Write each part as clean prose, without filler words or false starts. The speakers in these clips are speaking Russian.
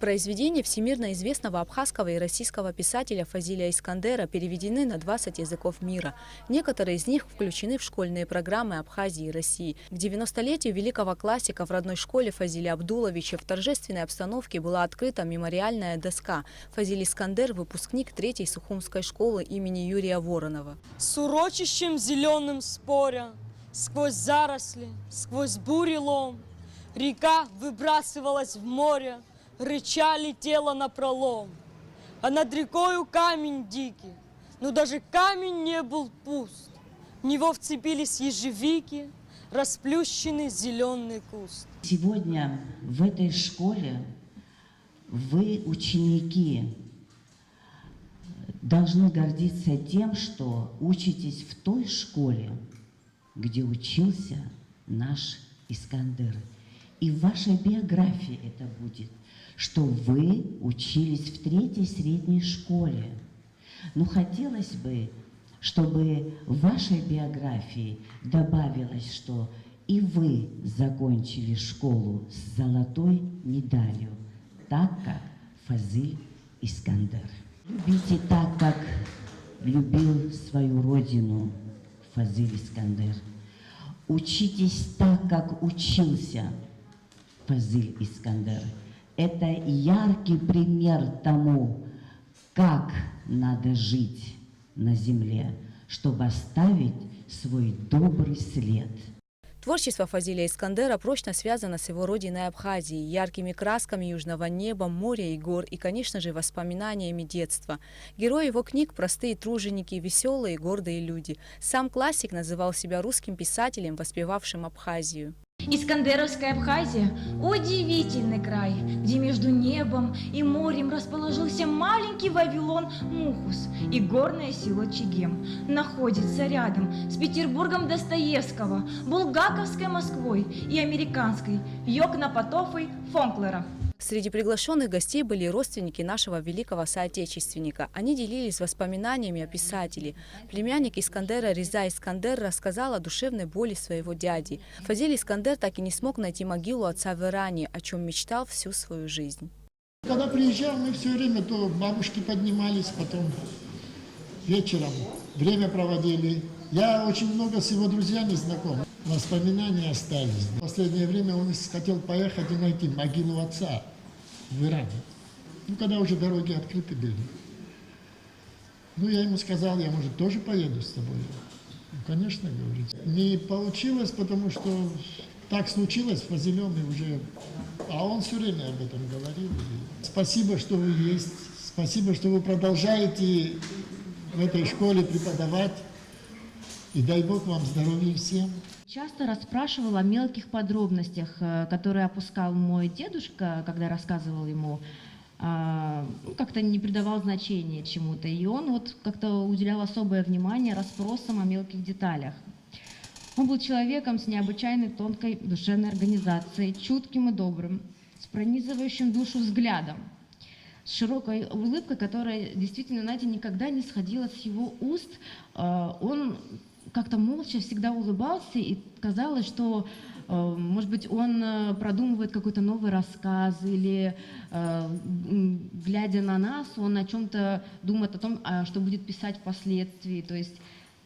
Произведения всемирно известного абхазского и российского писателя Фазиля Искандера переведены на 20 языков мира. Некоторые из них включены в школьные программы Абхазии и России. К 90-летию великого классика в родной школе Фазиля Абдуловича в торжественной обстановке была открыта мемориальная доска. Фазиль Искандер – выпускник 3-й Сухумской школы имени Юрия Воронова. С урочищем зеленым споря, сквозь заросли, сквозь бури лом, река выбрасывалась в море, рыча летела напролом. А над рекою камень дикий, но даже камень не был пуст. В него вцепились ежевики, расплющенный зеленый куст. Сегодня в этой школе вы, ученики, должны гордиться тем, что учитесь в той школе, где учился наш Искандер. И в вашей биографии это будет, что вы учились в 3-й средней школе. Но хотелось бы, чтобы в вашей биографии добавилось, что и вы закончили школу с золотой медалью, так как Фазиль Искандер. Любите так, как любил свою родину Фазиль Искандер. Учитесь так, как учился Фазиль Искандер. Это яркий пример тому, как надо жить на земле, чтобы оставить свой добрый след. Творчество Фазиля Искандера прочно связано с его родиной Абхазией, яркими красками южного неба, моря и гор и, конечно же, воспоминаниями детства. Герои его книг – простые труженики, веселые и гордые люди. Сам классик называл себя русским писателем, воспевавшим Абхазию. Искандеровская Абхазия – удивительный край, где между небом и морем расположился маленький Вавилон Мухус, и горное село Чегем находится рядом с Петербургом Достоевского, Булгаковской Москвой и американской Йокнапотофой Фонклера. Среди приглашенных гостей были родственники нашего великого соотечественника. Они делились воспоминаниями о писателе. Племянник Искандера Реза Искандер рассказал о душевной боли своего дяди. Фазиль Искандер так и не смог найти могилу отца в Иране, о чем мечтал всю свою жизнь. Когда приезжал, мы все время то бабушки поднимались, потом вечером время проводили. Я очень много с его друзьями знаком. Воспоминания остались. В последнее время он хотел поехать и найти могилу отца в Иране. Ну, когда уже дороги открыты были. Ну, я ему сказал, я, может, тоже поеду с тобой. Ну, конечно, говорит. Не получилось, потому что так случилось, Фазилем и уже... А он все время об этом говорил. Спасибо, что вы есть. Спасибо, что вы продолжаете в этой школе преподавать. И дай Бог вам здоровья всем. Часто расспрашивал о мелких подробностях, которые опускал мой дедушка, когда рассказывал ему, как-то не придавал значения чему-то. И он вот как-то уделял особое внимание расспросам о мелких деталях. Он был человеком с необычайной тонкой душевной организацией, чутким и добрым, с пронизывающим душу взглядом, с широкой улыбкой, которая действительно, знаете, никогда не сходила с его уст. Он как-то молча всегда улыбался, и казалось, что, может быть, он продумывает какой-то новый рассказ, или, глядя на нас, он о чем-то думает, о том, что будет писать впоследствии. То есть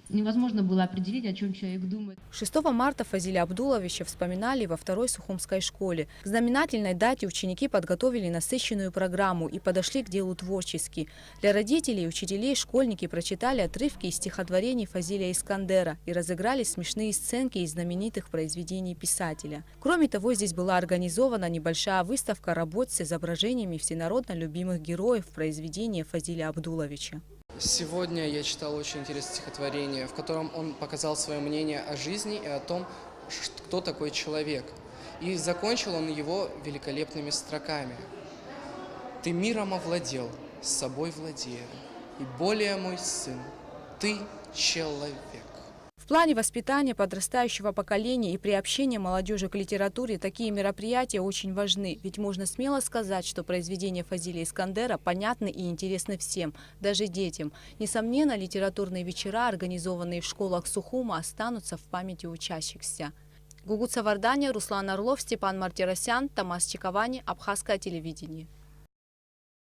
невозможно было определить, о чем человек думает. 6 марта Фазиля Абдуловича вспоминали во 2-й Сухумской школе. К знаменательной дате ученики подготовили насыщенную программу и подошли к делу творчески. Для родителей и учителей школьники прочитали отрывки из стихотворений Фазиля Искандера и разыграли смешные сценки из знаменитых произведений писателя. Кроме того, здесь была организована небольшая выставка работ с изображениями всенародно любимых героев произведения Фазиля Абдуловича. Сегодня я читал очень интересное стихотворение, в котором он показал свое мнение о жизни и о том, кто такой человек. И закончил он его великолепными строками. «Ты миром овладел, с собой владея, и более мой сын, ты человек». В плане воспитания подрастающего поколения и приобщения молодежи к литературе такие мероприятия очень важны, ведь можно смело сказать, что произведения Фазиля Искандера понятны и интересны всем, даже детям. Несомненно, литературные вечера, организованные в школах Сухума, останутся в памяти учащихся. Гугут Савардания, Руслан Орлов, Степан Мартиросян, Томас Чиковани, Абхазское телевидение.